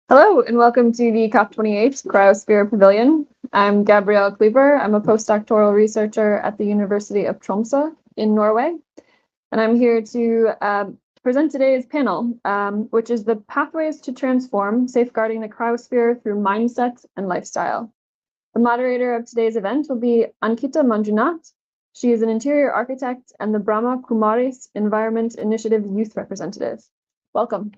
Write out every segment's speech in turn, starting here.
Hello, and welcome to the COP28 Cryosphere Pavilion. I'm Gabrielle Kleber. I'm a postdoctoral researcher at the University of Tromsø in Norway, and I'm here to present today's panel, which is the Pathways to Transform Safeguarding the Cryosphere Through Mindset and Lifestyle. The moderator of today's event will be Ankita Manjunath. She is an interior architect and the Brahma Kumaris Environment Initiative Youth Representative. Welcome.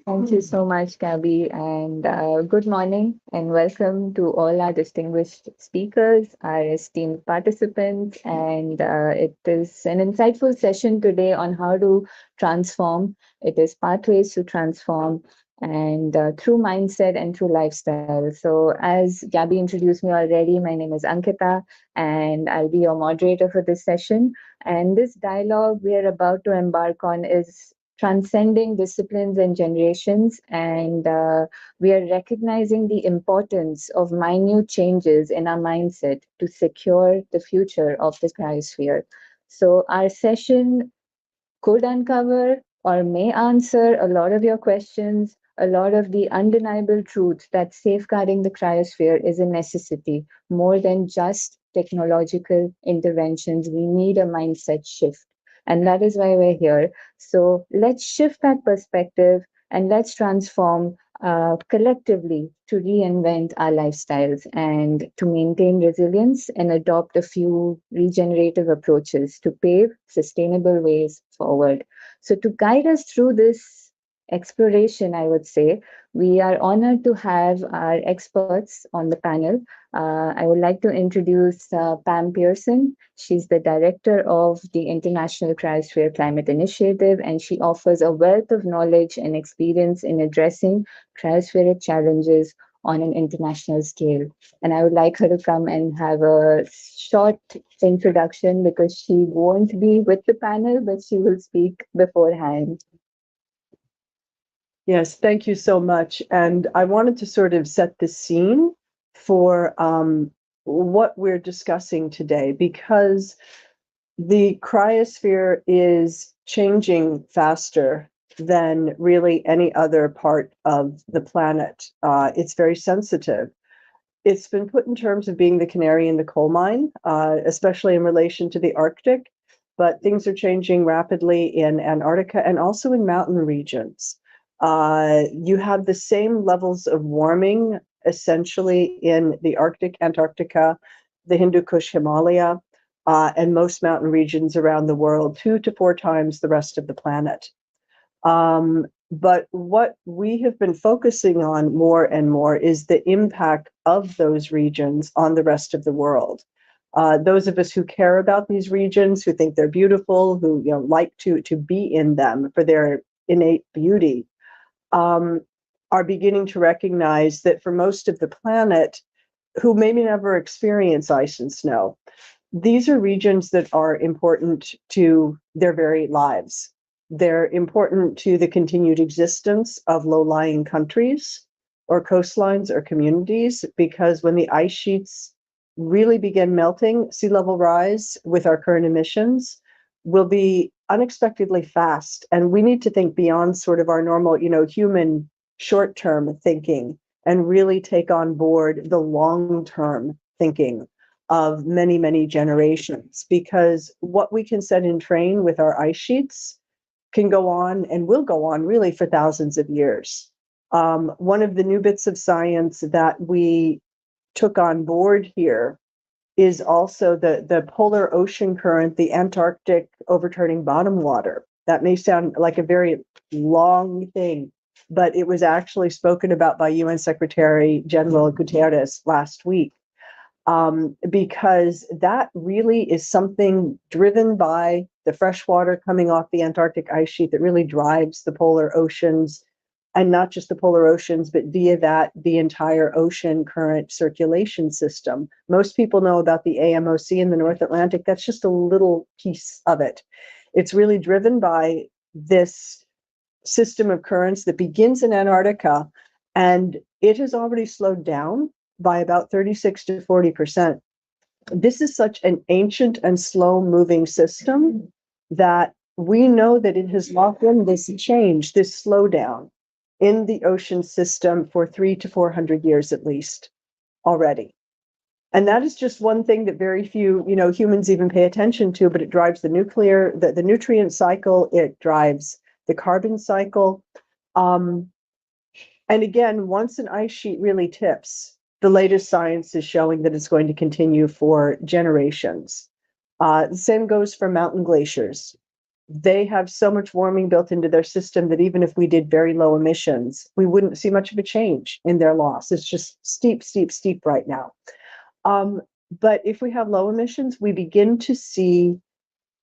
Thank you so much, Gabby, and good morning and welcome to all our distinguished speakers, our esteemed participants, and it is an insightful session today on how to transform. It is pathways to transform and through mindset and through lifestyle. So as Gabby introduced me already, my name is Ankita and I'll be your moderator for this session. And this dialogue we are about to embark on is transcending disciplines and generations, and we are recognizing the importance of minute changes in our mindset to secure the future of the cryosphere. So, our session could uncover or may answer a lot of your questions, a lot of the undeniable truth that safeguarding the cryosphere is a necessity more than just technological interventions. We need a mindset shift. And that is why we're here. So let's shift that perspective and let's transform collectively to reinvent our lifestyles and to maintain resilience and adopt a few regenerative approaches to pave sustainable ways forward. So, to guide us through this exploration, I would say, we are honored to have our experts on the panel. I would like to introduce Pam Pearson. She's the director of the International Cryosphere Climate Initiative, and she offers a wealth of knowledge and experience in addressing cryospheric challenges on an international scale. And I would like her to come and have a short introduction because she won't be with the panel, but she will speak beforehand. Yes, thank you so much. And I wanted to sort of set the scene for what we're discussing today, because the cryosphere is changing faster than really any other part of the planet. It's very sensitive. It's been put in terms of being the canary in the coal mine, especially in relation to the Arctic, but things are changing rapidly in Antarctica and also in mountain regions. You have the same levels of warming essentially in the Arctic, Antarctica, the Hindu Kush Himalaya, and most mountain regions around the world, 2 to 4 times the rest of the planet. But what we have been focusing on more and more is the impact of those regions on the rest of the world. Those of us who care about these regions, who think they're beautiful, who like to be in them for their innate beauty, are beginning to recognize that for most of the planet, who maybe never experience ice and snow, these are regions that are important to their very lives. They're important to the continued existence of low-lying countries or coastlines or communities, because when the ice sheets really begin melting, sea level rise with our current emissions will be unexpectedly fast. And we need to think beyond sort of our normal, human short-term thinking and really take on board the long-term thinking of many, many generations, because what we can set in train with our ice sheets can go on and will go on really for thousands of years. One of the new bits of science that we took on board here is also the polar ocean current, the Antarctic overturning bottom water. That may sound like a very long thing, but it was actually spoken about by UN Secretary General Guterres last week, because that really is something driven by the fresh water coming off the Antarctic ice sheet that really drives the polar oceans, and not just the polar oceans, but via that, the entire ocean current circulation system. Most people know about the AMOC in the North Atlantic. That's just a little piece of it. It's really driven by this system of currents that begins in Antarctica, and it has already slowed down by about 36 to 40%. This is such an ancient and slow moving system that we know that it has locked in this change, this slowdown in the ocean system for 300 to 400 years at least already. And that is just one thing that very few, humans even pay attention to, but it drives the nutrient cycle, it drives the carbon cycle. And again, once an ice sheet really tips, the latest science is showing that it's going to continue for generations. The same goes for mountain glaciers. They have so much warming built into their system that even if we did very low emissions, we wouldn't see much of a change in their loss. It's just steep, steep, steep right now. But if we have low emissions, we begin to see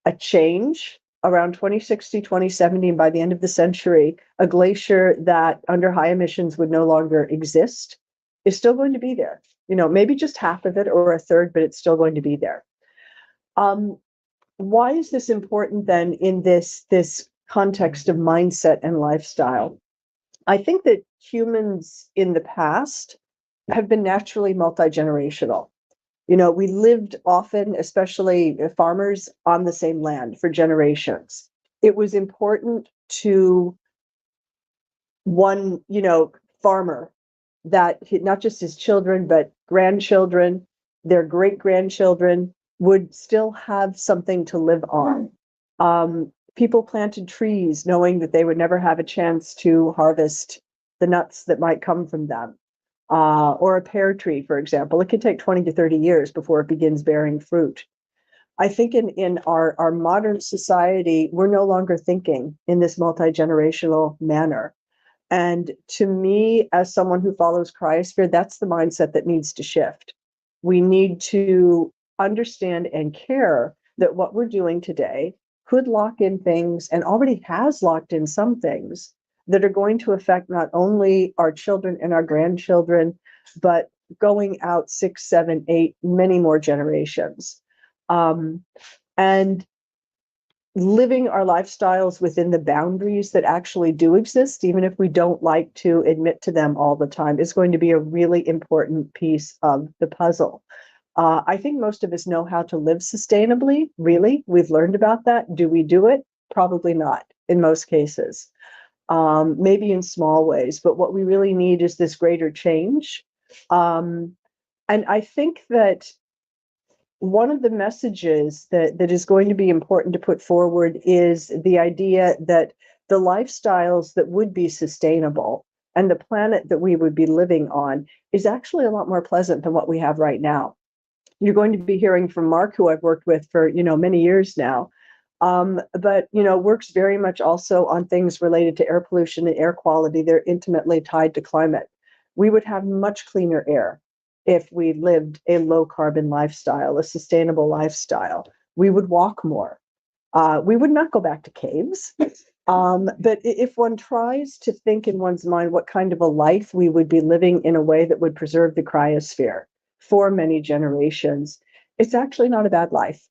a change around 2060, 2070, and by the end of the century, a glacier that under high emissions would no longer exist is still going to be there. Maybe just half of it or a third, but it's still going to be there. Why is this important then in this context of mindset and lifestyle? I think that humans in the past have been naturally multi-generational. We lived often, especially farmers, on the same land for generations. It was important to one, farmer that not just his children, but grandchildren, their great-grandchildren would still have something to live on. People planted trees knowing that they would never have a chance to harvest the nuts that might come from them. Or a pear tree, for example, it can take 20 to 30 years before it begins bearing fruit. I think in our modern society, we're no longer thinking in this multi-generational manner. And to me, as someone who follows Cryosphere, that's the mindset that needs to shift. We need to understand and care that what we're doing today could lock in things and already has locked in some things that are going to affect not only our children and our grandchildren, but going out 6, 7, 8, many more generations. And living our lifestyles within the boundaries that actually do exist, even if we don't like to admit to them all the time, is going to be a really important piece of the puzzle. I think most of us know how to live sustainably, really. We've learned about that. Do we do it? Probably not in most cases. Maybe in small ways, but what we really need is this greater change. And I think that one of the messages that is going to be important to put forward is the idea that the lifestyles that would be sustainable and the planet that we would be living on is actually a lot more pleasant than what we have right now. You're going to be hearing from Mark, who I've worked with for many years now. But works very much also on things related to air pollution and air quality. They're intimately tied to climate. We would have much cleaner air if we lived a low carbon lifestyle, a sustainable lifestyle. We would walk more. We would not go back to caves. But if one tries to think in one's mind what kind of a life we would be living in a way that would preserve the cryosphere for many generations, it's actually not a bad life.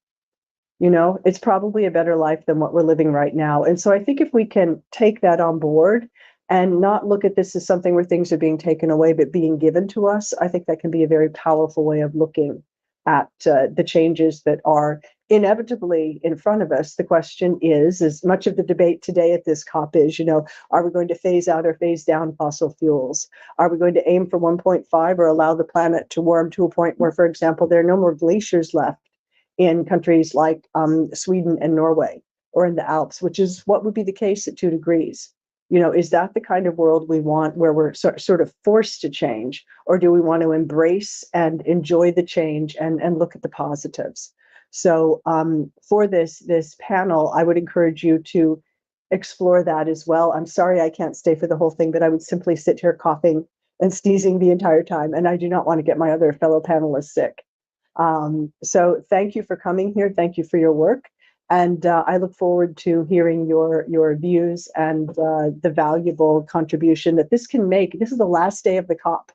It's probably a better life than what we're living right now. And so I think if we can take that on board and not look at this as something where things are being taken away, but being given to us, I think that can be a very powerful way of looking at the changes that are inevitably in front of us. The question is, as much of the debate today at this COP is, are we going to phase out or phase down fossil fuels? Are we going to aim for 1.5 or allow the planet to warm to a point where, for example, there are no more glaciers left in countries like Sweden and Norway, or in the Alps, which is what would be the case at 2 degrees. Is that the kind of world we want, where we're sort of forced to change, or do we want to embrace and enjoy the change and look at the positives? So for this panel, I would encourage you to explore that as well. I'm sorry I can't stay for the whole thing, but I would simply sit here coughing and sneezing the entire time, and I do not want to get my other fellow panelists sick. So thank you for coming here. Thank you for your work. And I look forward to hearing your views and the valuable contribution that this can make. This is the last day of the COP.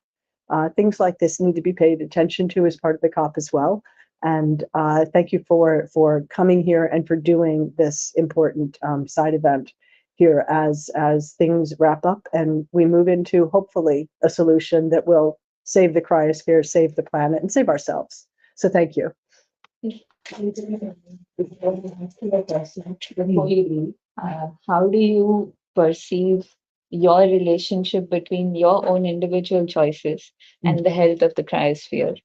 Things like this need to be paid attention to as part of the COP as well. And thank you for coming here and for doing this important side event here as things wrap up and we move into, hopefully, a solution that will save the cryosphere, save the planet, and save ourselves. So thank you. Before we ask you a question, before you leave, how do you perceive your relationship between your own individual choices and the health of the cryosphere?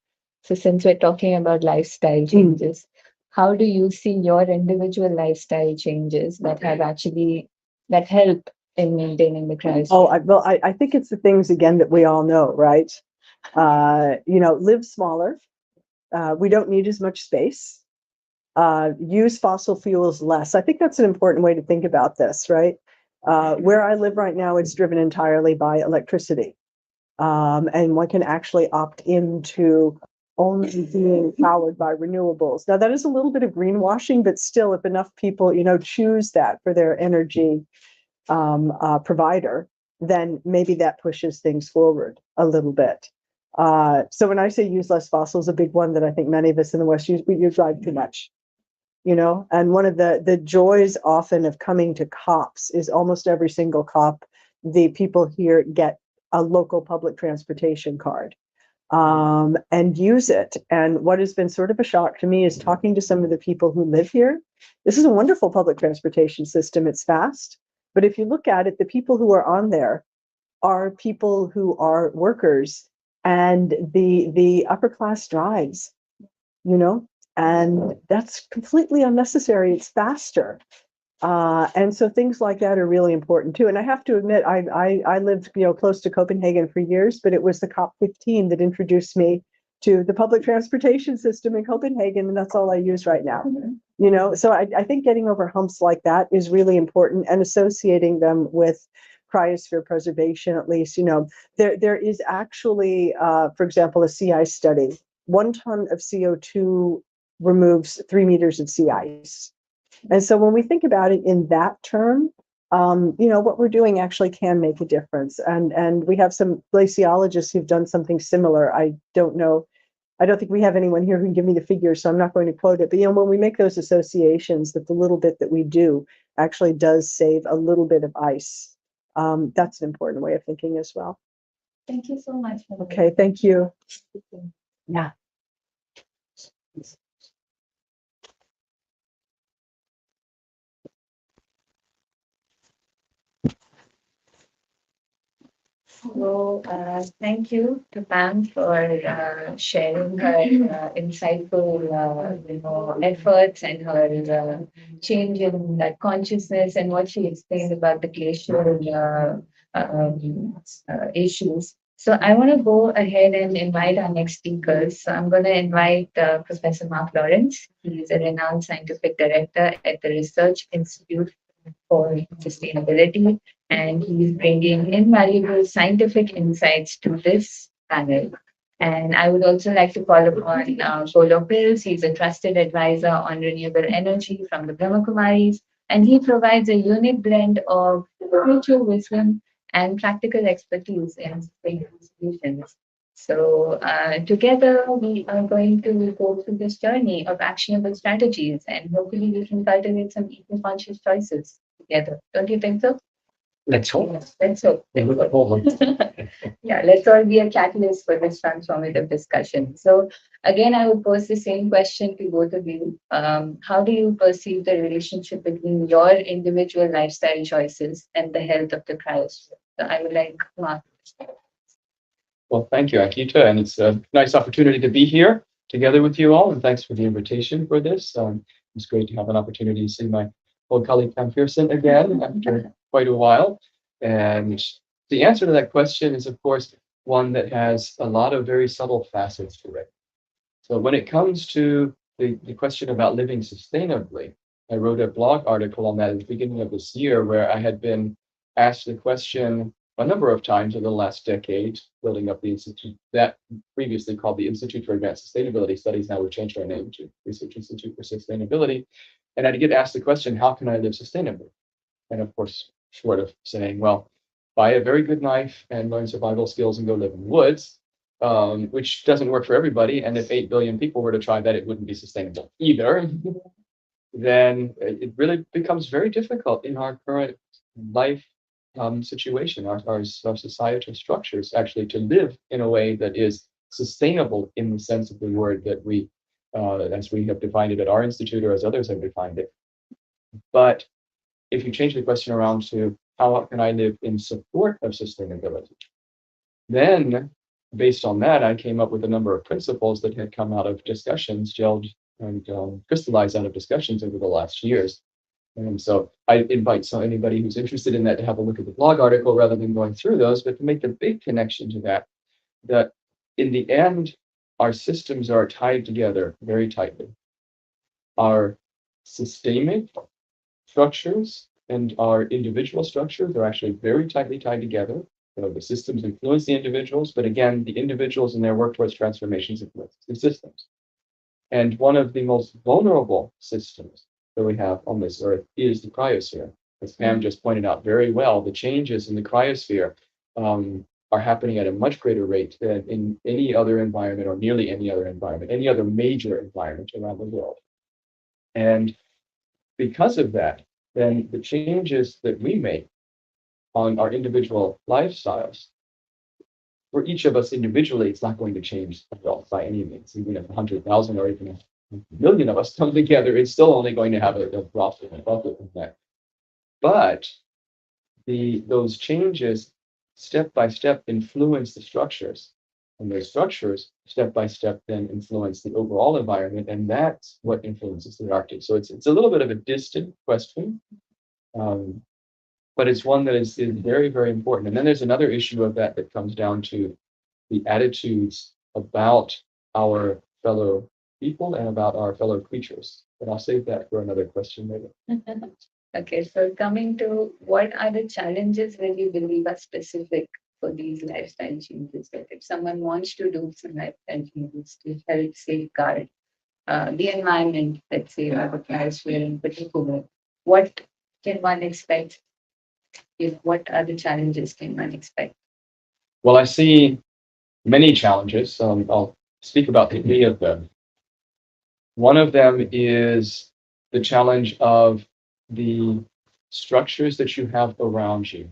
So, since we're talking about lifestyle changes, how do you see your individual lifestyle changes that have actually that help in maintaining the Oh, cryosphere? I think it's the things again that we all know, right? Live smaller. We don't need as much space. Use fossil fuels less. I think that's an important way to think about this, right? Where I live right now, it's driven entirely by electricity. And one can actually opt into only being powered by renewables. Now, that is a little bit of greenwashing, but still, if enough people, choose that for their energy provider, then maybe that pushes things forward a little bit. So when I say use less fossils, a big one that I think many of us in the West use, we drive too much. And one of the joys often of coming to COPs is almost every single COP, the people here get a local public transportation card and use it. And what has been sort of a shock to me is talking to some of the people who live here. This is a wonderful public transportation system. It's fast. But if you look at it, the people who are on there are people who are workers, and the upper class drives, and that's completely unnecessary. It's faster. And so things like that are really important too. And I have to admit, I lived close to Copenhagen for years, but it was the COP15 that introduced me to the public transportation system in Copenhagen, and that's all I use right now. So I think getting over humps like that is really important, and associating them with cryosphere preservation, at least. There is actually, for example, a sea ice study. 1 ton of CO2 removes 3 meters of sea ice. And so when we think about it in that term, what we're doing actually can make a difference. And we have some glaciologists who've done something similar. I don't know. I don't think we have anyone here who can give me the figures, so I'm not going to quote it. But when we make those associations, that the little bit that we do actually does save a little bit of ice. That's an important way of thinking as well. Thank you so much. Okay, thank you. Yeah. So, thank you to Pam for sharing her insightful, efforts and her change in that consciousness and what she explained about the glacial issues. So, I want to go ahead and invite our next speakers. So, I'm going to invite Professor Mark Lawrence. He's a renowned scientific director at the Research Institute for Sustainability, and he's bringing invaluable scientific insights to this panel. And I would also like to call upon Golo Pills. He's a trusted advisor on renewable energy from the Brahma Kumaris, and he provides a unique blend of spiritual wisdom and practical expertise in sustainable solutions. So together we are going to go through this journey of actionable strategies, and hopefully we can cultivate some eco-conscious choices together. Don't you think so? Let's hope. Yes, let's hope. We look forward. Yeah, let's all be a catalyst for this transformative discussion. So again, I would pose the same question to both of you. How do you perceive the relationship between your individual lifestyle choices and the health of the cryosphere? So I would like Mark. Well, thank you, Akita, and it's a nice opportunity to be here together with you all, and thanks for the invitation for this. It's great to have an opportunity to see my old colleague Pam Pearson again after quite a while. And the answer to that question is, of course, one that has a lot of very subtle facets to it. So when it comes to the question about living sustainably, I wrote a blog article on that at the beginning of this year, where I had been asked the question a number of times over the last decade, building up the institute that previously called the Institute for Advanced Sustainability Studies. Now we've changed our name to Research Institute for Sustainability. And I'd get asked the question, how can I live sustainably? And of course, short of saying, well, buy a very good knife and learn survival skills and go live in the woods, which doesn't work for everybody. And if 8 billion people were to try that, it wouldn't be sustainable either. Then it really becomes very difficult in our current life situation, our societal structures, actually to live in a way that is sustainable in the sense of the word that we as we have defined it at our institute or as others have defined it. But if you change the question around to how can I live in support of sustainability, then based on that, I came up with a number of principles that had come out of discussions, gelled and crystallized out of discussions over the last years. And so I invite anybody who's interested in that to have a look at the blog article rather than going through those, but to make the big connection to that in the end, our systems are tied together very tightly. Our systemic structures and our individual structures are actually very tightly tied together. So the systems influence the individuals, but again, the individuals and their work towards transformations influence the systems. And one of the most vulnerable systems that we have on this earth is the cryosphere. As Pam just pointed out very well, the changes in the cryosphere are happening at a much greater rate than in any other environment or nearly any other environment, any other major environment around the world. And because of that, then the changes that we make on our individual lifestyles, for each of us individually, it's not going to change at all by any means. Even if 100,000 or even a million of us come together, it's still only going to have a drop in that. But those changes step by step influence the structures, and those structures step by step then influence the overall environment, and that's what influences the Arctic. So it's a little bit of a distant question, but it's one that is very, very important. And then there's another issue of that comes down to the attitudes about our fellow people and about our fellow creatures. But I'll save that for another question later. Okay, so coming to what are the challenges that you believe are specific for these lifestyle changes? That if someone wants to do some lifestyle changes to help safeguard the environment, let's say, or the cryosphere in particular, what can one expect? What are the challenges can one expect? Well, I see many challenges. I'll speak about three of them. One of them is the challenge of the structures that you have around you.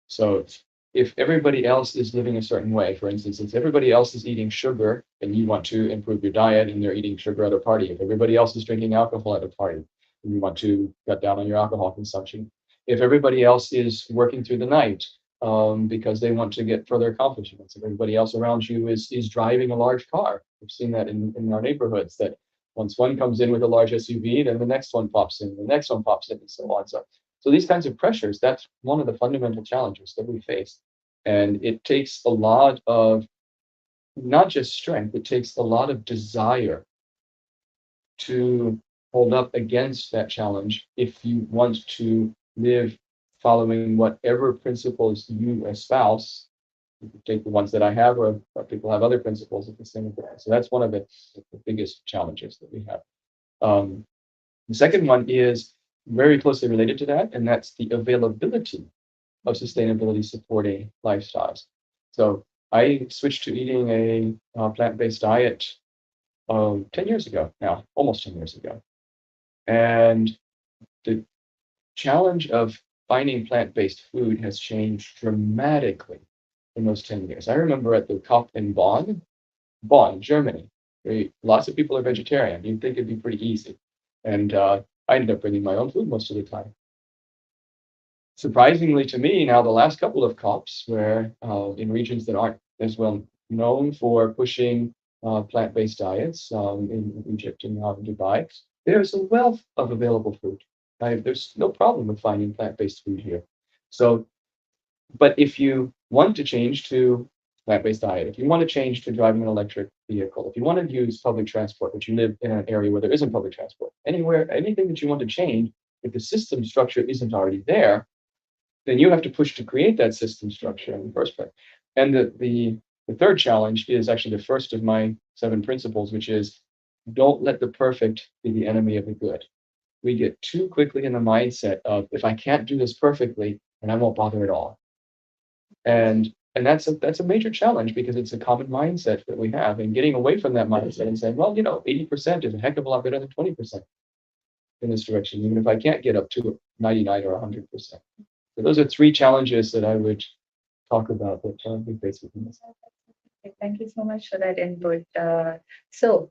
So if everybody else is living a certain way, for instance, if everybody else is eating sugar and you want to improve your diet and they're eating sugar at a party, if everybody else is drinking alcohol at a party and you want to cut down on your alcohol consumption, if everybody else is working through the night because they want to get further accomplishments, if everybody else around you is driving a large car, we've seen that in our neighborhoods, that once one comes in with a large SUV, then the next one pops in, the next one pops in, and so on. So these kinds of pressures, that's one of the fundamental challenges that we face. And it takes a lot of, not just strength, it takes a lot of desire to hold up against that challenge if you want to live following whatever principles you espouse. You can take the ones that I have, or people have other principles at the same time. So that's one of the biggest challenges that we have. The second one is very closely related to that, and that's the availability of sustainability supporting lifestyles. So I switched to eating a plant-based diet 10 years ago now, almost 10 years ago. And the challenge of finding plant-based food has changed dramatically in those 10 years. I remember at the COP in Bonn, Germany, lots of people are vegetarian. You'd think it'd be pretty easy. And I ended up bringing my own food most of the time. Surprisingly to me, now the last couple of COPs, where in regions that aren't as well known for pushing plant-based diets in Egypt and Dubai, there's a wealth of available food. There's no problem with finding plant-based food here. So, but if you want to change to plant-based diet, if you want to change to driving an electric vehicle, if you want to use public transport, but you live in an area where there isn't public transport, anywhere, anything that you want to change, if the system structure isn't already there, then you have to push to create that system structure in the first place. And the third challenge is actually the first of my 7 principles, which is don't let the perfect be the enemy of the good. We get too quickly in the mindset of, if I can't do this perfectly, then I won't bother at all. And that's a major challenge, because it's a common mindset that we have, and getting away from that mindset and saying, well, 80% is a heck of a lot better than 20% in this direction, even if I can't get up to 99 or 100%. So those are 3 challenges that I would talk about that we face with this. Thank you so much for that input. So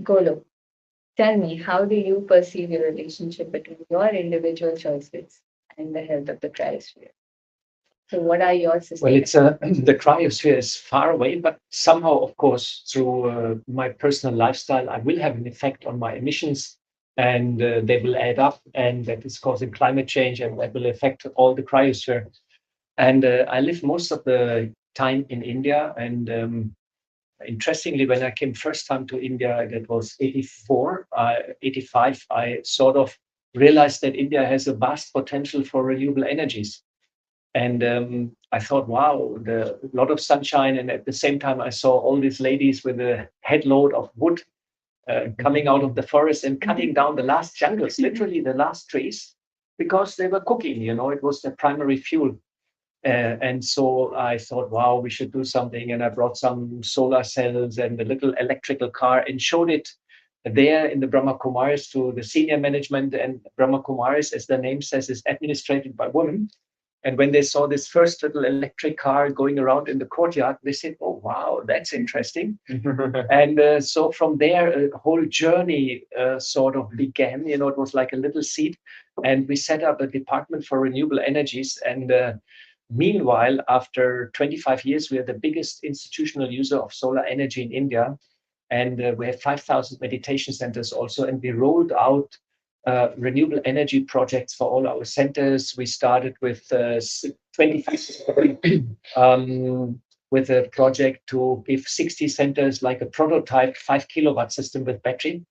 Golo, tell me, how do you perceive your relationship between your individual choices and the health of the cryosphere? So, what are your Well, systems? it's the cryosphere is far away, but somehow, of course, through my personal lifestyle, I will have an effect on my emissions, and they will add up, and that is causing climate change, and that will affect all the cryosphere. And I live most of the time in India, and interestingly, when I came first time to India, that was 84, 85, I sort of realized that India has a vast potential for renewable energies. And I thought, wow, a lot of sunshine. And at the same time, I saw all these ladies with a headload of wood coming out of the forest and cutting down the last jungles, literally the last trees, because they were cooking, it was their primary fuel. And so I thought, wow, we should do something. And I brought some solar cells and a little electrical car and showed it there in the Brahma Kumaris to the senior management. And Brahma Kumaris, as the name says, is administrated by women. And when they saw this first little electric car going around in the courtyard, they said, oh, wow, that's interesting. And so from there, a whole journey sort of began. It was like a little seed. And we set up a department for renewable energies. And meanwhile, after 25 years, we are the biggest institutional user of solar energy in India. And we have 5,000 meditation centers also. And we rolled out renewable energy projects for all our centers. We started with 25 with a project to give 60 centers like a prototype 5 kilowatt system with battery.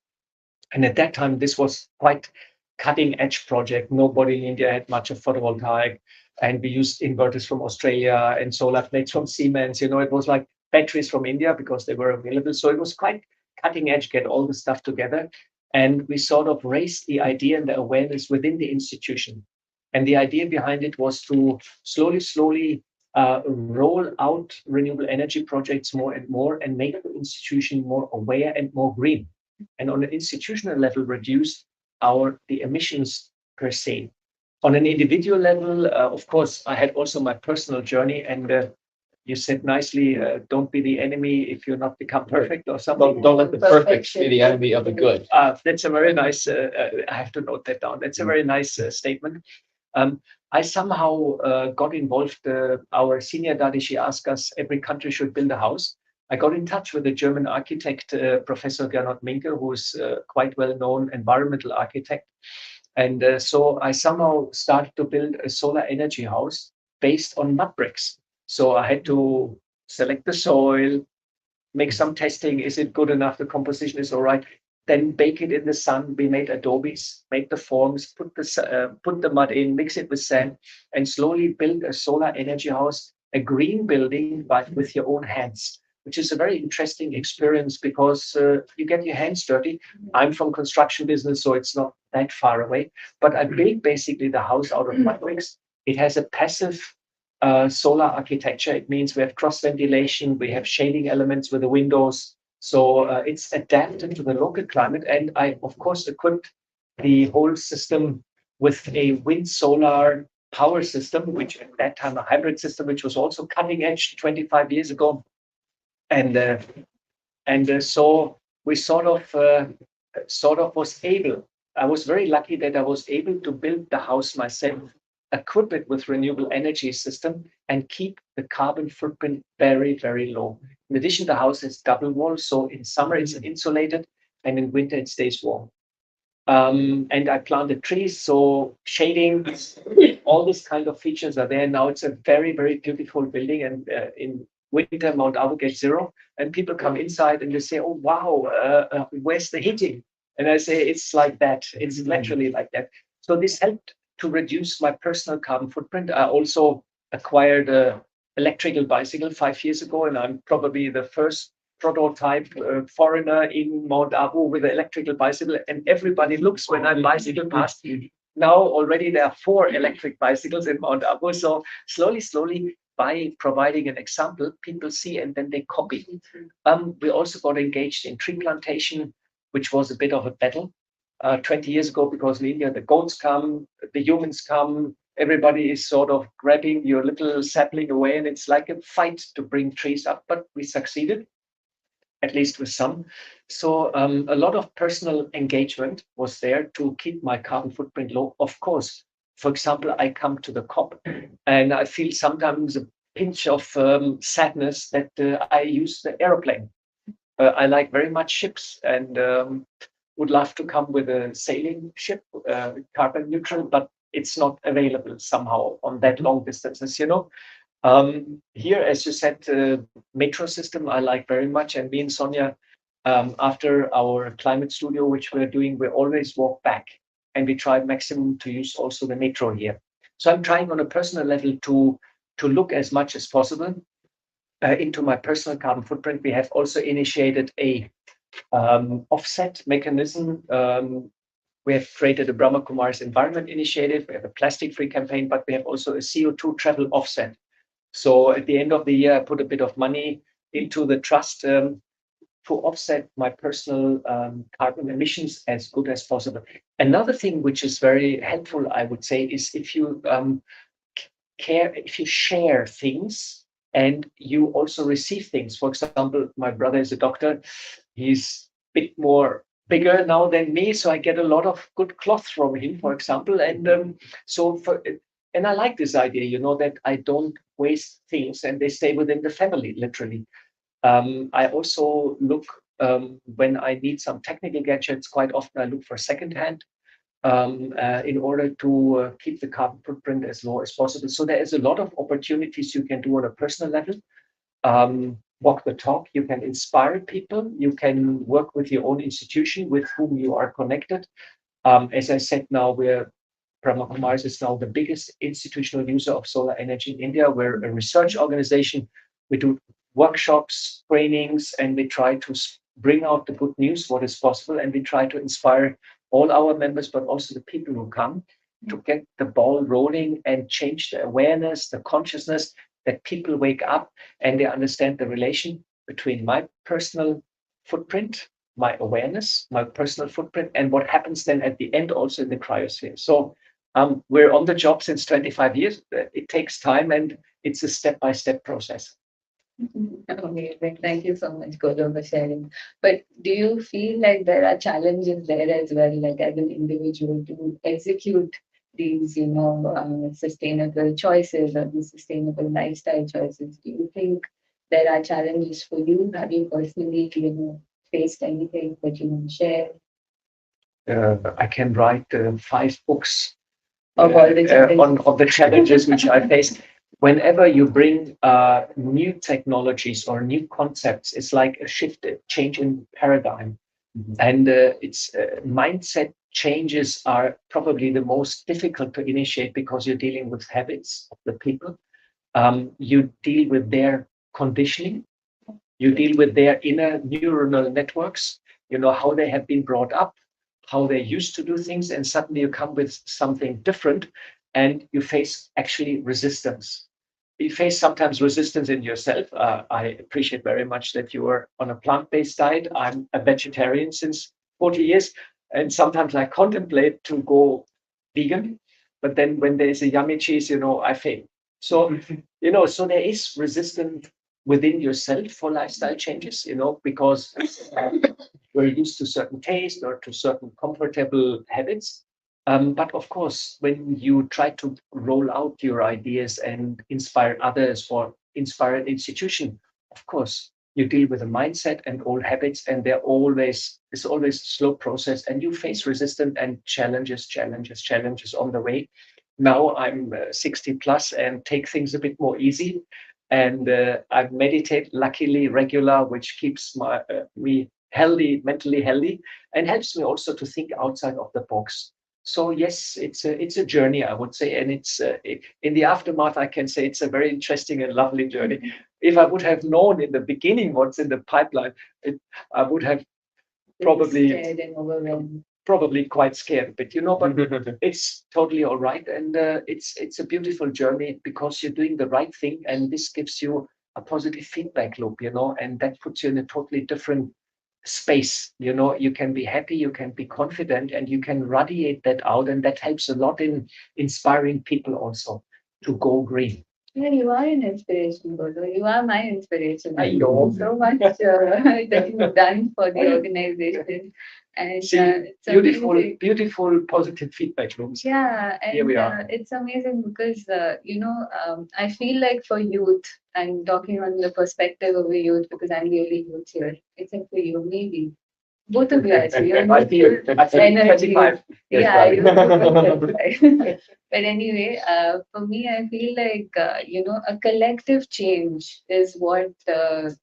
And at that time, this was quite cutting edge project. Nobody in India had much of photovoltaic. And we used inverters from Australia and solar plates from Siemens. It was like batteries from India because they were available. So it was quite cutting edge, get all the stuff together. And we sort of raised the idea and the awareness within the institution. And the idea behind it was to slowly roll out renewable energy projects more and make the institution more aware and more green. And on an institutional level, reduce the emissions per se. On an individual level, of course, I had also my personal journey, and you said nicely, don't be the enemy if you're not become perfect or something. Don't let the perfect be the enemy of the good. That's a very nice, I have to note that down. That's a very nice statement. I somehow got involved. Our senior Dadi, she asked us, every country should build a house. I got in touch with a German architect, Professor Gernot Minker, who is quite well-known environmental architect. And so I somehow started to build a solar energy house based on mud bricks. So I had to select the soil, make some testing. Is it good enough? The composition is all right. Then bake it in the sun. We made adobes, made the forms, put the mud in, mix it with sand, and slowly build a solar energy house, a green building, but with your own hands, which is a very interesting experience because you get your hands dirty. I'm from construction business, so it's not that far away. But I built basically the house out of mud bricks. It has a passive solar architecture. It means we have cross ventilation, we have shading elements with the windows. So it's adapted to the local climate. And I, of course, equipped the whole system with a wind solar power system, which at that time a hybrid system, which was also cutting edge 25 years ago. And so we sort of was able. I was very lucky that I was able to build the house myself, equip it with renewable energy system, and keep the carbon footprint very, very low. In addition, the house is double wall, so in summer it's insulated, and in winter it stays warm. And I planted trees, so shading, all these kind of features are there. Now it's a very, very beautiful building, and in winter Mount Abu gets zero, and people come inside and they say, "Oh wow, where's the heating?" And I say, "It's like that. It's literally like that." So this helped to reduce my personal carbon footprint. I also acquired a electrical bicycle 5 years ago, and I'm probably the first prototype foreigner in Mount Abu with an electrical bicycle, and everybody looks when I bicycle past. Now already there are 4 electric bicycles in Mount Abu. So slowly, by providing an example, people see and then they copy. We also got engaged in tree plantation, which was a bit of a battle 20 years ago, because in India the goats come, the humans come, everybody is sort of grabbing your little sapling away, and it's like a fight to bring trees up, but we succeeded. at least with some. So a lot of personal engagement was there to keep my carbon footprint low. Of course, for example, I come to the COP and I feel sometimes a pinch of sadness that I use the aeroplane. I like very much ships and would love to come with a sailing ship, carbon neutral, but it's not available somehow on that long distances, you know. Here, as you said, metro system I like very much, and me and Sonia, after our climate studio, which we're doing, we always walk back, and we try maximum to use also the metro here. So I'm trying on a personal level to look as much as possible into my personal carbon footprint. We have also initiated a offset mechanism. We have created a Brahma Kumaris environment initiative. We have a plastic-free campaign, but we have also a CO2 travel offset. So at the end of the year, I put a bit of money into the trust to offset my personal carbon emissions as good as possible. Another thing which is very helpful, I would say, is if you if you share things and you also receive things. For example, my brother is a doctor. He's a bit more bigger now than me, so I get a lot of good cloth from him, for example. And and I like this idea, you know, that I don't waste things and they stay within the family, literally. I also look when I need some technical gadgets. Quite often, I look for secondhand in order to keep the carbon footprint as low as possible. So there is a lot of opportunities you can do on a personal level. Walk the talk. You can inspire people. You can work with your own institution with whom you are connected. As I said, now Brahma Kumaris is now the biggest institutional user of solar energy in India. We're a research organization. We do workshops, trainings, and we try to bring out the good news, what is possible, and we try to inspire all our members, but also the people who come to get the ball rolling and change the awareness, the consciousness, that people wake up and they understand the relation between my personal footprint, my awareness, my personal footprint, and what happens then at the end also in the cryosphere. So we're on the job since 25 years. It takes time and it's a step-by-step process. Amazing. Thank you so much, Golo, for sharing. But do you feel like there are challenges there as well, like as an individual to execute these, sustainable choices or these sustainable lifestyle choices? Do you think there are challenges for you? Have you personally, faced anything that you want to share? I can write 5 books Of all the challenges. on the challenges which I face. Whenever you bring new technologies or new concepts, it's like a shift, a change in paradigm. Mm-hmm. And it's mindset changes are probably the most difficult to initiate because you're dealing with habits of the people. You deal with their conditioning. You deal with their inner neuronal networks, you know, how they have been brought up, how they used to do things, and suddenly you come with something different and you face actually resistance. You face sometimes resistance in yourself. I appreciate very much that you are on a plant-based diet. I'm a vegetarian since 40 years, and sometimes I contemplate to go vegan, but then when there's a yummy cheese, you know, I fail. So, you know, so there is resistance within yourself for lifestyle changes, you know, because we're used to certain taste or to certain comfortable habits. But of course, when you try to roll out your ideas and inspire others or inspire an institution, of course, you deal with a mindset and old habits, and it's always a slow process, and you face resistance and challenges on the way. Now I'm 60 plus and take things a bit more easy, and I meditate luckily regular, which keeps me healthy, mentally healthy, and helps me also to think outside of the box. So yes, it's a journey, I would say, and it's in the aftermath, I can say it's a very interesting and lovely journey. If I would have known in the beginning what's in the pipeline, I would have probably scared and overwhelmed. Probably quite scared, but you know, but it's totally all right, and it's a beautiful journey because you're doing the right thing, and this gives you a positive feedback loop, you know, and that puts you in a totally different space. You know, you can be happy, you can be confident, and you can radiate that out, and that helps a lot in inspiring people also to go green. Yeah, you are an inspiration, Bodo. You are my inspiration. I Thank know. you so much that you've done for the organization. And See, it's beautiful, amazing. beautiful, positive feedback loops. Yeah, Here we and are. it's amazing because I feel like for youth, I'm talking on the perspective of a youth because I'm the only youth here, except for you, maybe both of you actually. You're I feel, I feel energy. 25. Yes, Yeah, right. you both are 25. But anyway, for me, I feel like a collective change is what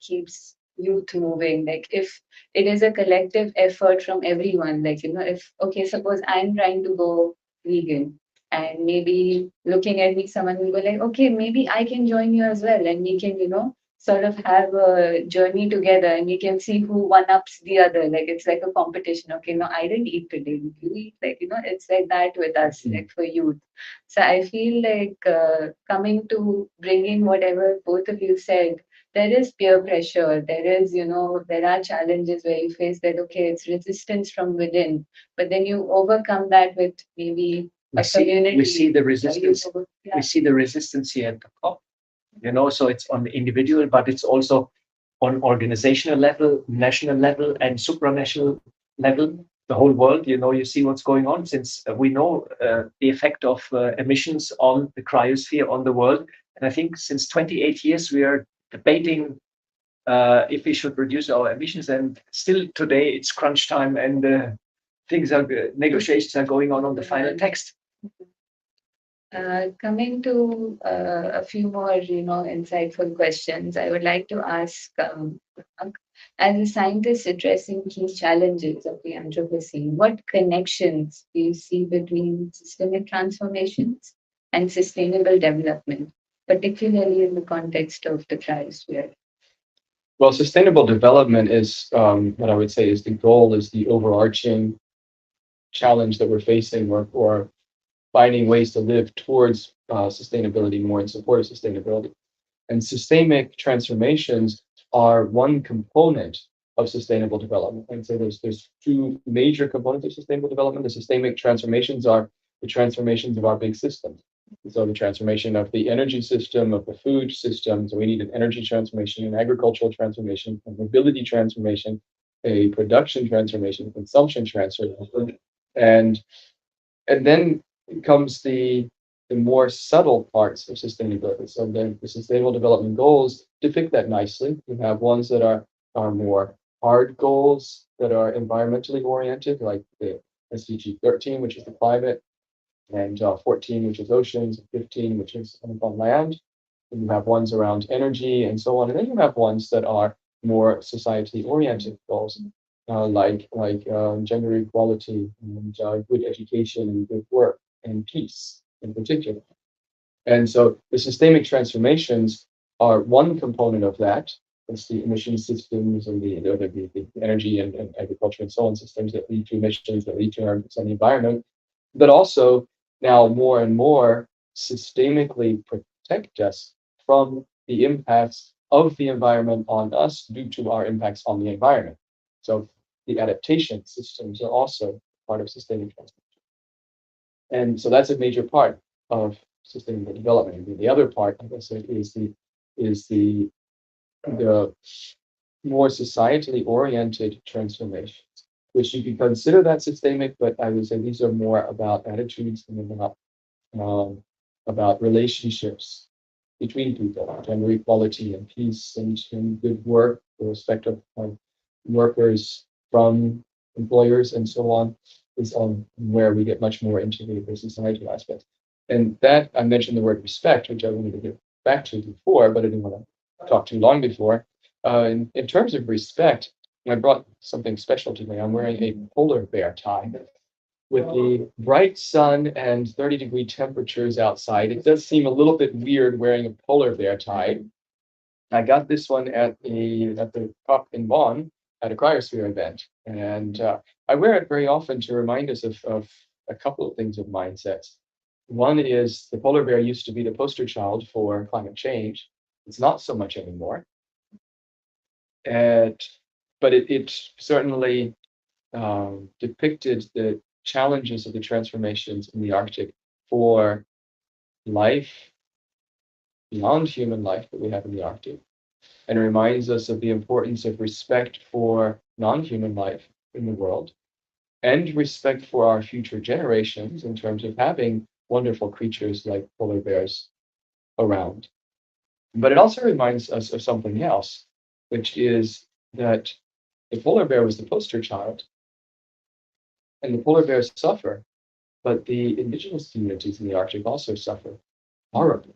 keeps youth moving. Like if it is a collective effort from everyone, like if okay, suppose I'm trying to go vegan. And maybe looking at me, someone will go like, okay, maybe I can join you as well, and we can, sort of have a journey together, and we can see who one ups the other. Like it's like a competition. Okay, no, I didn't eat today. You eat, like it's like that with us, like for youth. So I feel like coming to bringing whatever both of you said. There is peer pressure. There is, there are challenges where you face that. Okay, it's resistance from within, but then you overcome that with maybe a community. We see the resistance. Yeah. We see the resistance here at the top. So it's on the individual, but it's also on organizational level, national level, and supranational level. The whole world, you see what's going on since we know the effect of emissions on the cryosphere on the world. And I think since 28 years, we are debating if we should reduce our emissions. And still today, it's crunch time, and negotiations are going on the final text. Coming to a few more, insightful questions, I would like to ask, as a scientist addressing key challenges of the Anthropocene, what connections do you see between systemic transformations and sustainable development, particularly in the context of the cryosphere? Well, sustainable development is what I would say is the goal, is the overarching challenge that we're facing, or finding ways to live towards sustainability, more in support of sustainability. And systemic transformations are one component of sustainable development. And so there's two major components of sustainable development. The systemic transformations are the transformations of our big systems. So the transformation of the energy system, of the food system. So we need an energy transformation, an agricultural transformation, a mobility transformation, a production transformation, a consumption transformation. And then comes the more subtle parts of sustainability. So then the sustainable development goals depict that nicely. You have ones that are more hard goals that are environmentally oriented, like the SDG 13, which is the climate, and 14, which is oceans, and 15, which is on land. And you have ones around energy and so on. And then you have ones that are more societally oriented goals, like gender equality and good education and good work and peace in particular. And so the systemic transformations are one component of that. It's the emission systems and the energy and agriculture and so on systems that lead to emissions, that lead to harm on the environment, but also now more and more systemically protect us from the impacts of the environment on us due to our impacts on the environment. So the adaptation systems are also part of systemic transformation. And so that's a major part of sustainable development. And the other part, I guess, is the more societally oriented transformations, which you can consider that systemic, but I would say these are more about attitudes and about relationships between people, gender equality and peace and good work, the respect of workers from employers and so on, is on where we get much more into the societal aspects. And that I mentioned the word respect, which I wanted to get back to before, but I didn't want to talk too long before. In terms of respect, I brought something special today. I'm wearing a polar bear tie. With the bright sun and 30-degree temperatures outside, it does seem a little bit weird wearing a polar bear tie. I got this one at the COP in Bonn at a Cryosphere event, and I wear it very often to remind us of a couple of things of mindsets. One is the polar bear used to be the poster child for climate change. It's not so much anymore. And, but it certainly depicted the challenges of the transformations in the Arctic for life, beyond human life that we have in the Arctic, and it reminds us of the importance of respect for non-human life in the world and respect for our future generations in terms of having wonderful creatures like polar bears around. But it also reminds us of something else, which is that the polar bear was the poster child, and the polar bears suffer, but the indigenous communities in the Arctic also suffer horribly.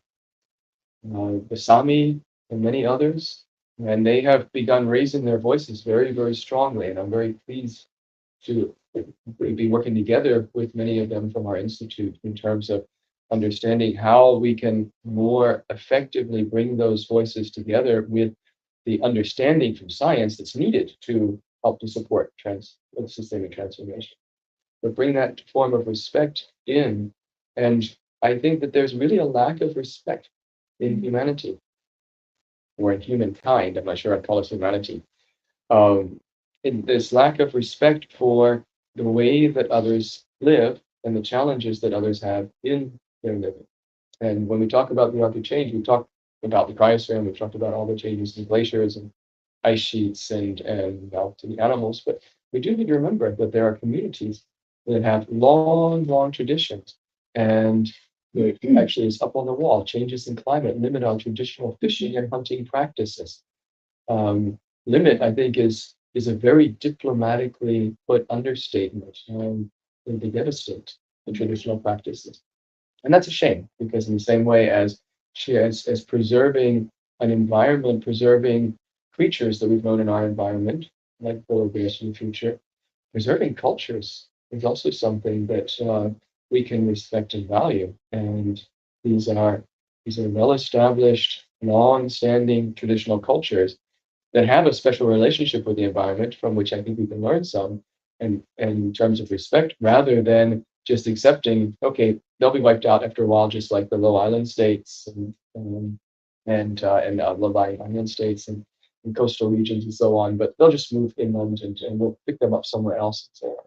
The Sami and many others, and they have begun raising their voices very, very strongly, and I'm very pleased to be working together with many of them from our institute in terms of understanding how we can more effectively bring those voices together with the understanding from science that's needed to help to support systemic transformation. But bring that form of respect in. And I think that there's really a lack of respect in humanity or in humankind. I'm not sure I'd call it humanity. Um, in this lack of respect for the way that others live and the challenges that others have in their living. And when we talk about the Arctic change, we talk about the cryosphere, and we've talked about all the changes in glaciers and ice sheets and melting animals. But we do need to remember that there are communities that have long, long traditions. And it actually is up on the wall. Changes in climate limit our traditional fishing and hunting practices. Limit, I think, is a very diplomatically put understatement and to devastate the traditional practices. And that's a shame, because in the same way as preserving an environment, preserving creatures that we've known in our environment, like polar bears in the future, preserving cultures is also something that we can respect and value. And these are these are well-established, long-standing traditional cultures that have a special relationship with the environment from which I think we can learn some and in terms of respect rather than just accepting, okay, they'll be wiped out after a while, just like the low island states and low-lying island states and coastal regions and so on, but they'll just move inland and we'll pick them up somewhere else and so on.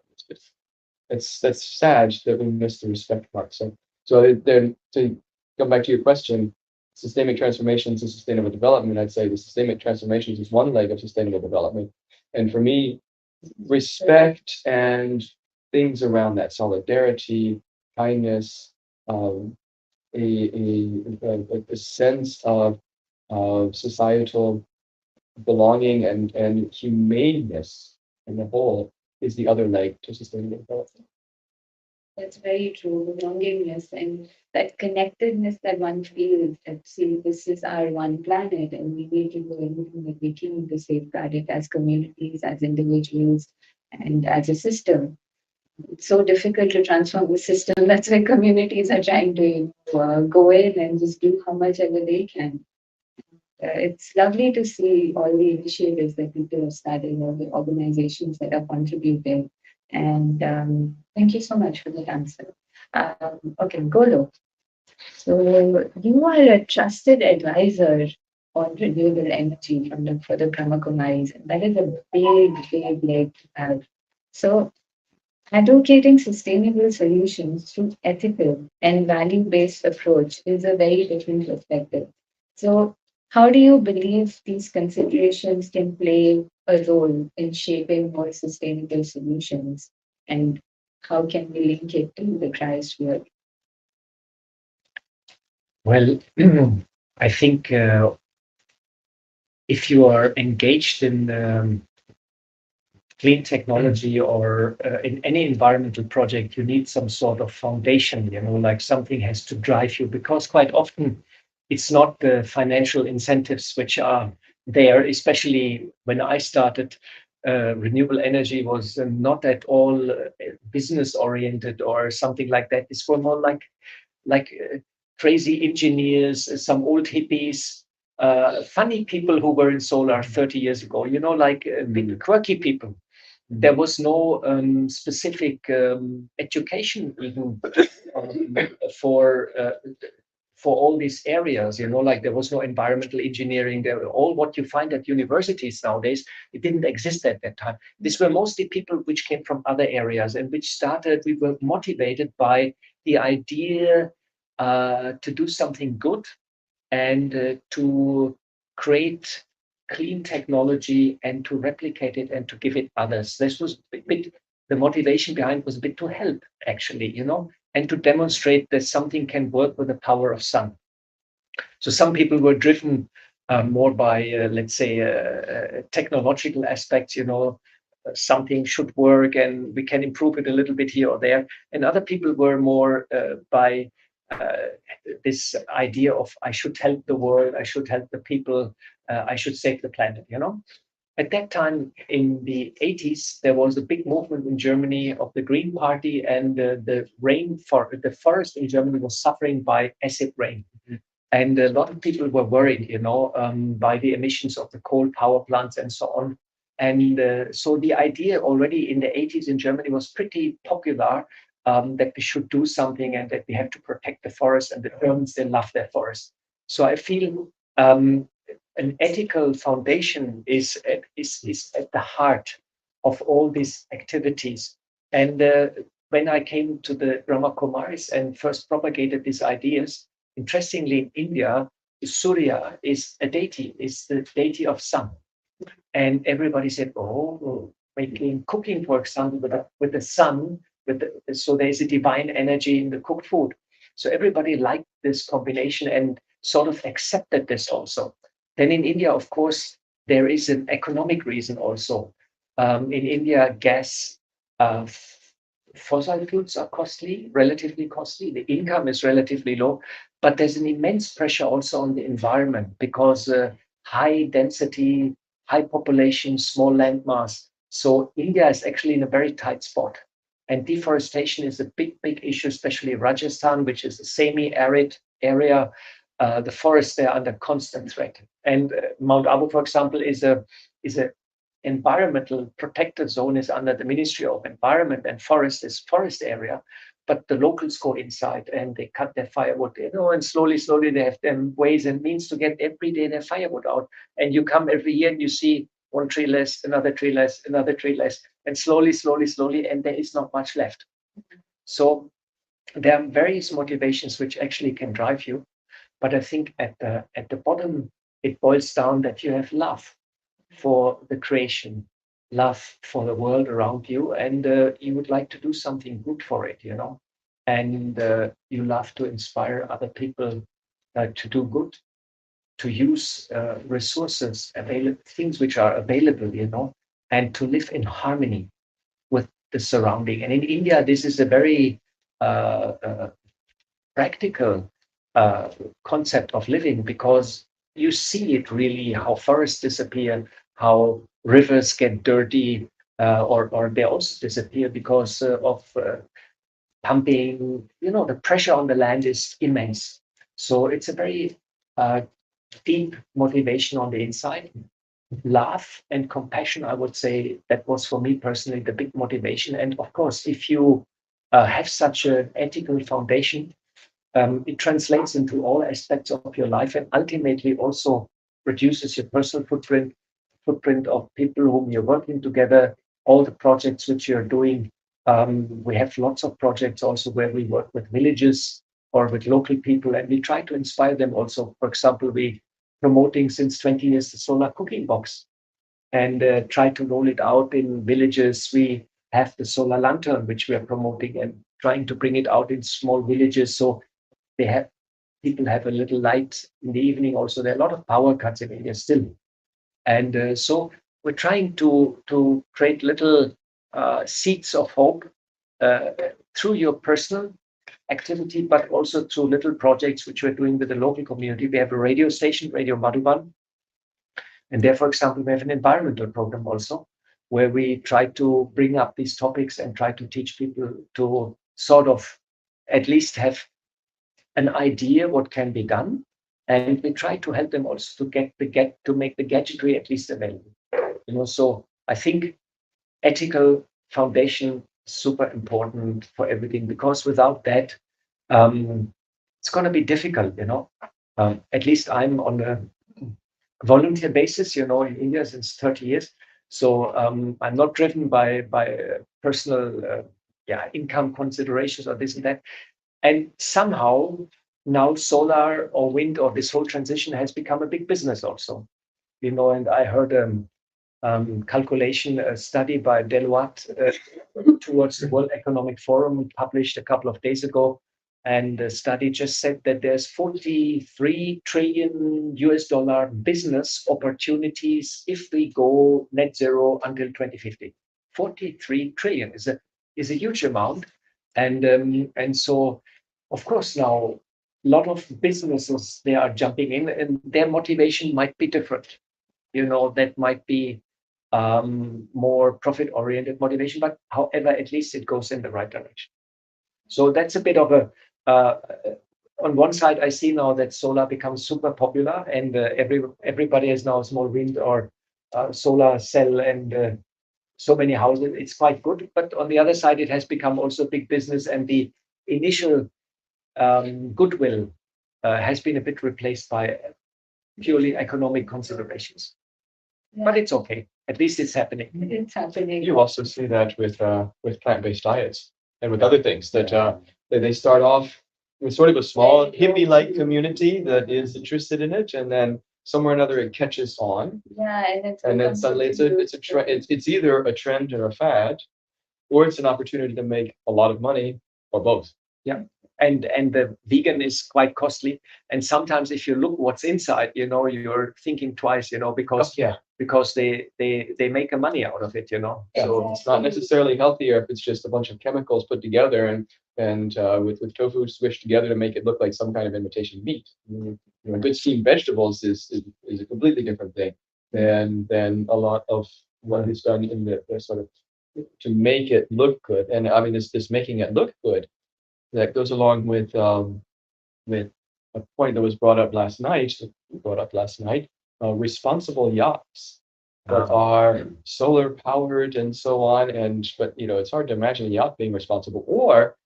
That's sad that we missed the respect part. So then to come back to your question, systemic transformations and sustainable development, I'd say the systemic transformations is one leg of sustainable development. And for me, respect and things around that solidarity, kindness, um, a sense of societal belonging and humaneness in the whole is the other leg to sustainable development. That's very true. Belongingness and that connectedness that one feels that, see, this is our one planet and we need to do everything that we can to safeguard it as communities, as individuals, and as a system. It's so difficult to transform the system. That's why communities are trying to go in and just do how much ever they can. It's lovely to see all the initiatives that people have started, all the organizations that are contributing. And thank you so much for that answer. Okay, Golo. So you are a trusted advisor on renewable energy for the Brahma Kumaris, and that is a big, big leg to have. So advocating sustainable solutions through ethical and value-based approach is a very different perspective. So how do you believe these considerations can play a role in shaping more sustainable solutions? And how can we link it to the cryosphere? Well, I think if you are engaged in clean technology or in any environmental project, you need some sort of foundation, like something has to drive you, because quite often it's not the financial incentives which are there, especially when I started. Renewable energy was not at all business oriented or something like that. It's more like crazy engineers, some old hippies, funny people who were in solar 30 years ago, like quirky people. There was no specific education even for for all these areas, like there was no environmental engineering. All what you find at universities nowadays, it didn't exist at that time. These were mostly people which came from other areas and which started, we were motivated by the idea to do something good and to create clean technology and to replicate it and to give it others. This was a bit, the motivation behind was a bit to help, actually, and to demonstrate that something can work with the power of sun. So some people were driven more by, let's say, technological aspects, something should work and we can improve it a little bit here or there. And other people were more by this idea of I should help the world, I should help the people, I should save the planet, At that time in the 80s, there was a big movement in Germany of the Green Party, and the forest in Germany was suffering by acid rain. And a lot of people were worried, by the emissions of the coal power plants and so on. And so the idea already in the 80s in Germany was pretty popular, that we should do something and that we have to protect the forest. And the Germans, they love their forest. So I feel an ethical foundation is at the heart of all these activities. And when I came to the Brahma Kumaris and first propagated these ideas, interestingly, in India, Surya is a deity, is the deity of sun. And everybody said, oh, making cooking, for example, with the sun, so there's a divine energy in the cooked food. So everybody liked this combination and sort of accepted this also. Then in India, of course, there is an economic reason also. In India, gas, fossil fuels are costly, relatively costly. The income is relatively low, but there's an immense pressure also on the environment because high density, high population, small land mass. So India is actually in a very tight spot. And deforestation is a big, big issue, especially Rajasthan, which is a semi-arid area. The forests there are under constant threat. And Mount Abu, for example, is a environmental protected zone, is under the Ministry of Environment, and forest is forest area. But the locals go inside and they cut their firewood, and slowly they have them ways and means to get every day their firewood out. And you come every year and you see one tree less, another tree less, another tree less, and slowly, and there is not much left. So there are various motivations which actually can drive you. But I think at the bottom, it boils down that you have love for the creation, love for the world around you, and you would like to do something good for it, and you love to inspire other people to do good, to use resources, things which are available, and to live in harmony with the surrounding. And in India, this is a very practical concept of living, because you see it really, how forests disappear, how rivers get dirty, or they also disappear because of pumping. The pressure on the land is immense. So it's a very deep motivation on the inside. Love and compassion, I would say, that was for me personally the big motivation. And of course, if you have such an ethical foundation, it translates into all aspects of your life, and ultimately also reduces your personal footprint of people whom you're working together, all the projects which you're doing. We have lots of projects also where we work with villages or with local people, and we try to inspire them also. For example, we promoting since 20 years the solar cooking box, and try to roll it out in villages. We have the solar lantern, which we are promoting and trying to bring it out in small villages. So people have a little light in the evening. Also, there are a lot of power cuts in India still. And so we're trying to create little seeds of hope through your personal activity, but also through little projects which we're doing with the local community. We have a radio station, Radio Madhuban, and there, for example, we have an environmental program also, where we try to bring up these topics and try to teach people to sort of at least have an idea what can be done, and we try to help them also to make the gadgetry at least available. So I think ethical foundation is super important for everything, because without that, it's going to be difficult. At least I'm on a volunteer basis, in India since 30 years. So I'm not driven by personal income considerations or this and that. And somehow now solar or wind or this whole transition has become a big business also. And I heard calculation, a study by Deloitte towards the World Economic Forum published a couple of days ago. And the study just said that there's 43 trillion US dollar business opportunities if we go net zero until 2050. 43 trillion is a huge amount. And so, of course, now a lot of businesses, they are jumping in and their motivation might be different. That might be more profit-oriented motivation, but however, at least it goes in the right direction. So that's a bit of a, on one side, I see now that solar becomes super popular and everybody has now a small wind or solar cell and so many houses. It's quite good. But on the other side, it has become also a big business and the initial goodwill has been a bit replaced by purely economic considerations. Yeah. But it's okay. At least it's happening. It's happening. You also see that with plant-based diets and with other things that they start off with sort of a small hippie-like community that is interested in it, and then somewhere or another it catches on. Yeah, and then suddenly it's either a trend or a fad, or it's an opportunity to make a lot of money, or both. Yeah. And the vegan is quite costly. And sometimes if you look what's inside, you're thinking twice, because they make a money out of it, So it's not necessarily healthier if it's just a bunch of chemicals put together and with tofu swished together to make it look like some kind of imitation meat. Good steamed vegetables is a completely different thing than a lot of what is done in the sort of to make it look good. And I mean, this making it look good, that goes along with a point that was brought up last night. Responsible yachts that are solar powered and so on. But it's hard to imagine a yacht being responsible, or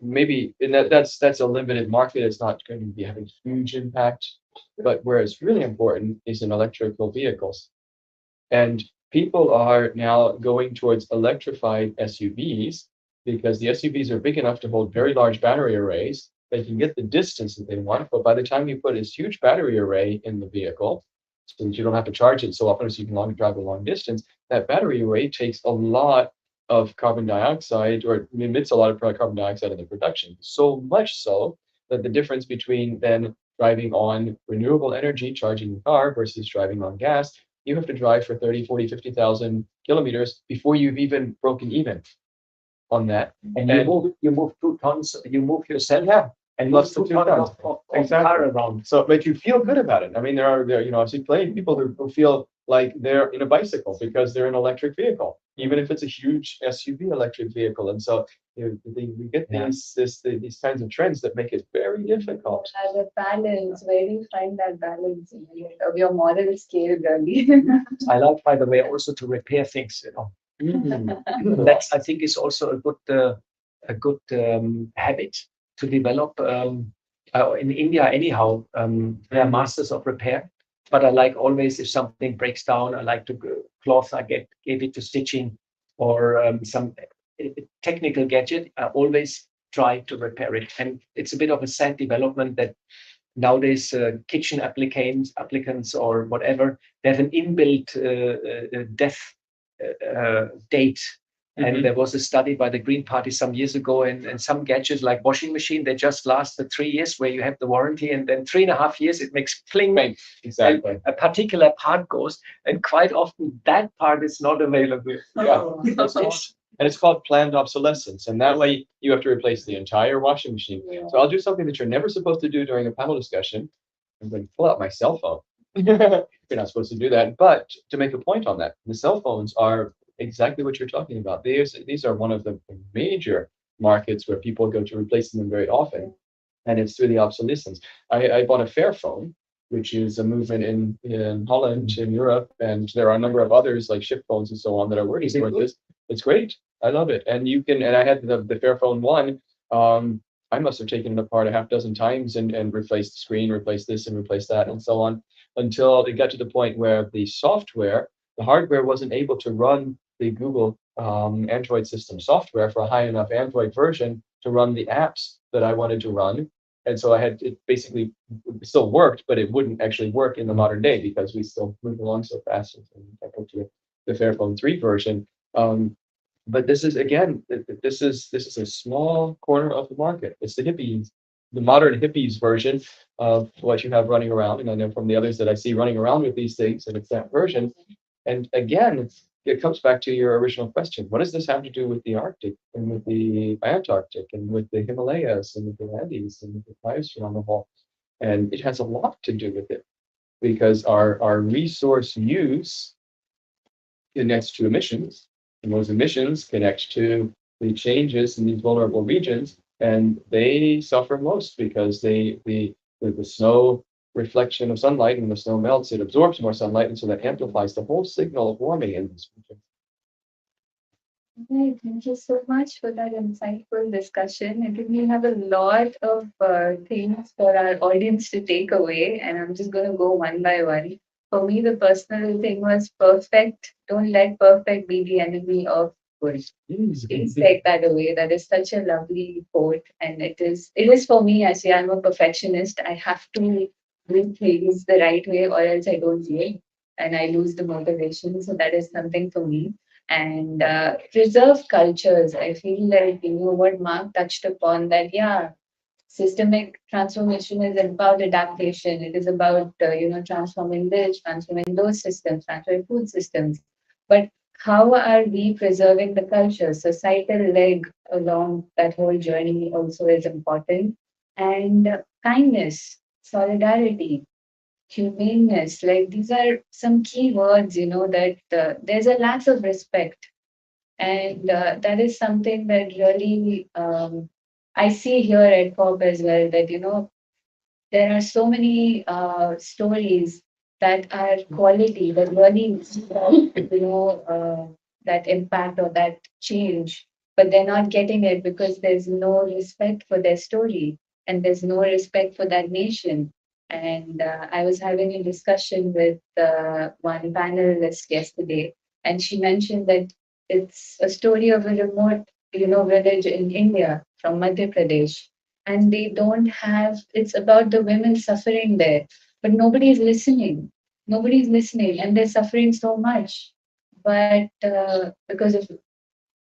maybe that's a limited market. It's not going to be having huge impact. But where it's really important is in electrical vehicles, and people are now going towards electrified SUVs, because the SUVs are big enough to hold very large battery arrays. They can get the distance that they want, but by the time you put this huge battery array in the vehicle, so that you don't have to charge it so often so you can drive a long distance, that battery array takes a lot of carbon dioxide, or emits a lot of carbon dioxide in the production. So much so that the difference between then driving on renewable energy, charging the car, versus driving on gas, you have to drive for 30, 40, 50,000 kilometers before you've even broken even on that. And you move 2 tons, you move yourself. Yeah. And Plus move the 2 2 tons tons. of Exactly. car around. So, but you feel good about it. I mean, there I've seen plenty of people who feel like they're in a bicycle because they're an electric vehicle, even if it's a huge SUV electric vehicle. And so we get these kinds of trends that make it very difficult. The balance, where do you find that balance of your moral scale, really? I like, by the way, also to repair things. That I think is also a good habit to develop. In India, anyhow, they are masters of repair. But I like always, if something breaks down, I like to cloth. I gave it to stitching or some technical gadget. I always try to repair it. And it's a bit of a sad development that nowadays kitchen applicants or whatever, they have an inbuilt death date. And there was a study by the Green Party some years ago, and some gadgets like washing machine, they just last the 3 years where you have the warranty, and then 3.5 years it makes cling. Exactly. A particular part goes, and quite often that part is not available. And it's called planned obsolescence. And that way you have to replace the entire washing machine. Yeah. So I'll do something that you're never supposed to do during a panel discussion. I'm going to pull out my cell phone. You're not supposed to do that. But to make a point on that, the cell phones are exactly what you're talking about. These are one of the major markets where people go to replacing them very often. And it's through the obsolescence. I bought a Fairphone, which is a movement in Holland, in Europe, and there are a number of others like Shift phones and so on that are working towards this. It's great. I love it. And I had the Fairphone 1. I must have taken it apart a half dozen times and replaced the screen, replaced this and replaced that and so on, until it got to the point where the hardware wasn't able to run the Google Android system software for a high enough Android version to run the apps that I wanted to run. And so it basically still worked, but it wouldn't actually work in the modern day because we still move along so fast. And I go to the Fairphone 3 version. But this is again, this is a small corner of the market. It's the modern hippies version of what you have running around. And I know from the others that I see running around with these things, and it's that version. And again, it comes back to your original question. What does this have to do with the Arctic and with the Antarctic and with the Himalayas and with the Andes and with the cryosphere on the whole? And it has a lot to do with it because our resource use connects to emissions, and those emissions connect to the changes in these vulnerable regions, and they suffer most because the snow reflection of sunlight and the snow melts, it absorbs more sunlight, and so that amplifies the whole signal of warming in this region. Right, thank you so much for that insightful discussion. I think we have a lot of things for our audience to take away, and I'm just going to go one by one. For me, the personal thing was perfect. Don't let perfect be the enemy of good. Please take that away. That is such a lovely quote, and it is for me. Actually, I'm a perfectionist. I have to do things the right way, or else I don't do it, and I lose the motivation. So that is something for me. And preserve cultures. I feel like what Mark touched upon, that yeah, systemic transformation is about adaptation. It is about transforming this, transforming those systems, transforming food systems. But how are we preserving the culture? Societal leg along that whole journey also is important. And kindness, solidarity, humaneness, like these are some key words, that there's a lack of respect. And that is something that really I see here at COP as well, that, there are so many stories that are quality, that really, that impact or that change, but they're not getting it because there's no respect for their story and there's no respect for that nation. And I was having a discussion with one panelist yesterday, and she mentioned that it's a story of a remote, village in India from Madhya Pradesh, and they don't have, it's about the women suffering there, but nobody's listening, and they're suffering so much. But because of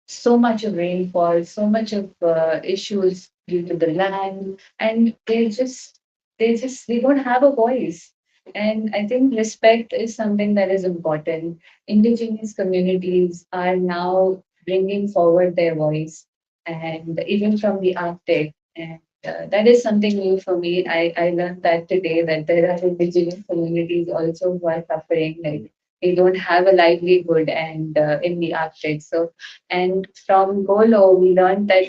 so much of rainfall, so much of issues due to the land, and they don't have a voice. And I think respect is something that is important. Indigenous communities are now bringing forward their voice, and even from the Arctic. And that is something new for me. I learned that today, that there are indigenous communities also who are suffering, like they don't have a livelihood and in the Arctic. So, and from Golo, we learned that,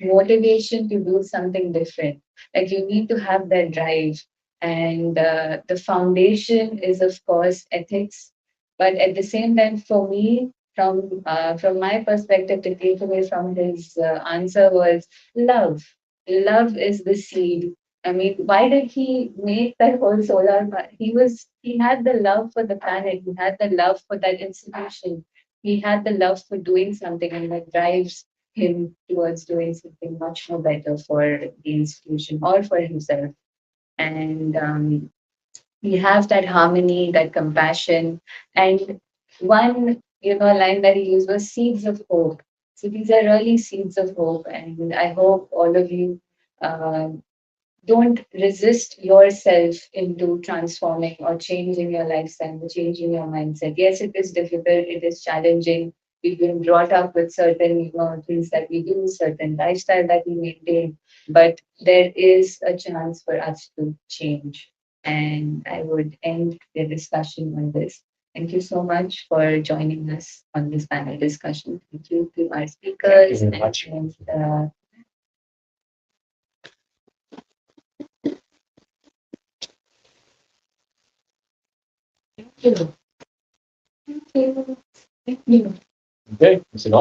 motivation to do something different. Like you need to have that drive. And the foundation is, of course, ethics. But at the same time, for me, from my perspective, the takeaway from his answer was love. Love is the seed. I mean, why did he make that whole he had the love for the planet, he had the love for that institution, he had the love for doing something, and that drives him towards doing something much more better for the institution or for himself. And we have that harmony, that compassion. And one, line that he used was seeds of hope. So these are really seeds of hope. And I hope all of you um, don't resist yourself into transforming or changing your lifestyle, or changing your mindset. Yes, it is difficult, it is challenging. We've been brought up with certain, things that we do, certain lifestyle that we maintain, but there is a chance for us to change. And I would end the discussion on this. Thank you so much for joining us on this panel discussion. Thank you to our speakers. Thank you very much. And, thank you. Thank you. Okay, is it on?